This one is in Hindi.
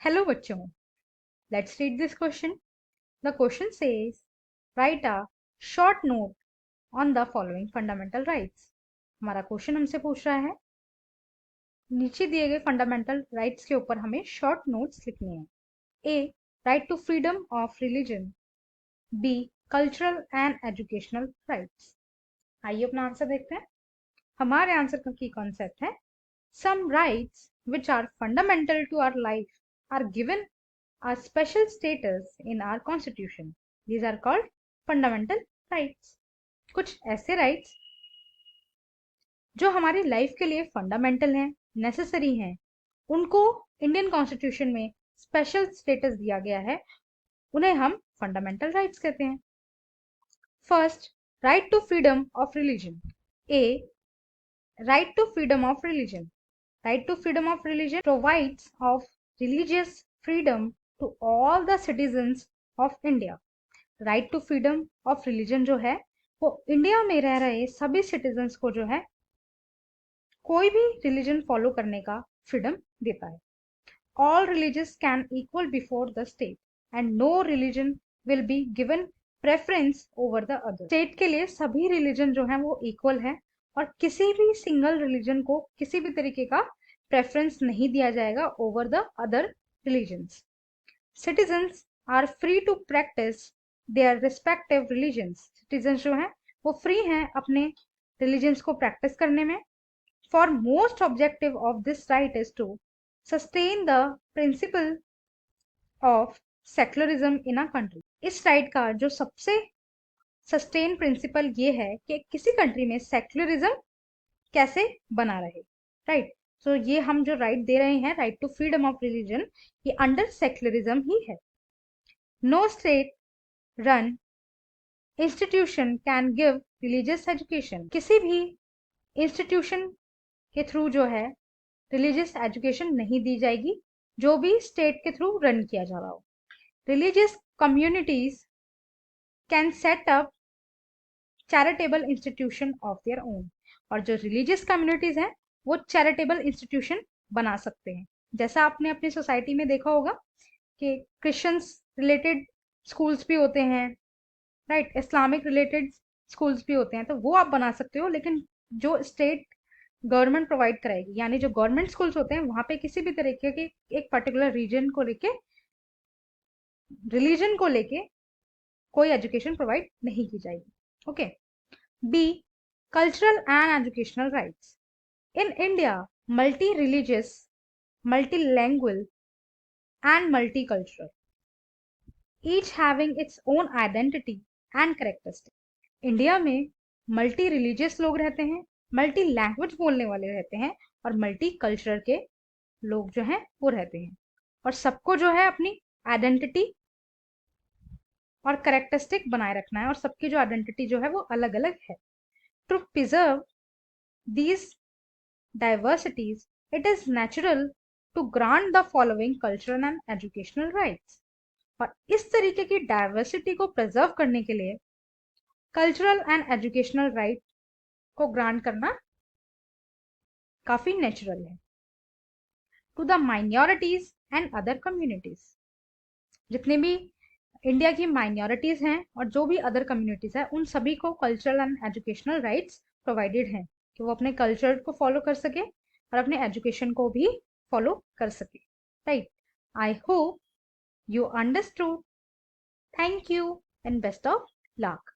Hello बच्चों, let's read this question. The question says, write a short note on the following fundamental rights. हमारा क्वेश्चन हमसे पूछ रहा है नीचे दिए गए फंडामेंटल राइट्स के ऊपर हमें शॉर्ट नोट्स लिखने हैं. A, right to freedom of religion. B, cultural and educational rights. आइए अपना आंसर देखते हैं. हमारे आंसर का की कॉन्सेप्ट है some rights which are fundamental to our life are given a special status in our constitution. These are called fundamental rights. कुछ ऐसे rights जो हमारी लाइफ के लिए फंडामेंटल हैं, नेसेसरी हैं, उनको इंडियन कॉन्स्टिट्यूशन में स्पेशल स्टेटस दिया गया है, उन्हें हम फंडामेंटल राइट्स कहते हैं. First, right to freedom of religion. A, right to freedom of religion. Right to freedom of religion provides of religious freedom to all the citizens of India. Right to freedom of religion जो है वो इंडिया में रह रहे सभी सिटीजन्स को जो है कोई भी रिलीजन फॉलो करने का फ्रीडम देता है. All religions can equal before the state and no religion will be given preference over the other. State के लिए सभी रिलीजन जो है वो इक्वल है और किसी भी सिंगल रिलीजन को किसी भी तरीके का प्रेफरेंस नहीं दिया जाएगा over the other religions. Citizens are free to practise their respective religions. Citizens जो हैं वो फ्री हैं अपने रिलीजन्स को प्रैक्टिस करने में. For most objective of this right is to sustain the principle of secularism in a country. इस राइट का जो सबसे सस्टेन प्रिंसिपल ये है कि किसी कंट्री में सेक्युलरिज्म कैसे बना रहे. राइट, सो ये हम जो राइट दे रहे हैं, right to freedom of religion, ये अंडर सेक्युलरिज्म ही है. No state run institution can give religious education. किसी भी इंस्टीट्यूशन के थ्रू जो है रिलीजियस एजुकेशन नहीं दी जाएगी जो भी स्टेट के थ्रू रन किया जा रहा हो. Religious communities can set up charitable institution of their own. और जो रिलीजियस कम्युनिटीज हैं वो चैरिटेबल इंस्टीट्यूशन बना सकते हैं. जैसा आपने अपनी सोसाइटी में देखा होगा कि क्रिश्चियंस रिलेटेड स्कूल्स भी होते हैं, राइट, इस्लामिक रिलेटेड स्कूल्स भी होते हैं, तो वो आप बना सकते हो. लेकिन जो स्टेट गवर्नमेंट प्रोवाइड कराएगी, यानी जो गवर्नमेंट स्कूल्स होते हैं वहां पे किसी भी तरीके के एक पर्टिकुलर रीजन को लेके, रिलीजन को लेके कोई एजुकेशन प्रोवाइड नहीं की जाएगी. Okay. B, cultural and educational rights. In India, multi-religious, multilingual, and multicultural, each having its own identity and characteristic. India में मल्टी रिलीजियस लोग रहते हैं, मल्टी लैंग्वेज बोलने वाले रहते हैं और मल्टी कल्चर के लोग जो हैं वो रहते हैं. और सबको जो है अपनी आइडेंटिटी और करेक्टरिस्टिक बनाए रखना है और सबकी जो आइडेंटिटी जो है वो अलग अलग है. To preserve these diversities, it is natural to grant the following cultural and educational rights. और इस तरीके की डाइवर्सिटी को प्रिजर्व करने के लिए कल्चरल एंड एजुकेशनल राइट को ग्रांट करना काफी नेचुरल है. To the minorities and other communities. जितने भी इंडिया की माइनॉरिटीज हैं और जो भी अदर कम्युनिटीज हैं उन सभी को cultural and educational rights provided हैं कि वो अपने कल्चर को फॉलो कर सके और अपने एजुकेशन को भी फॉलो कर सके. Right, I hope you understood. Thank you and best of luck.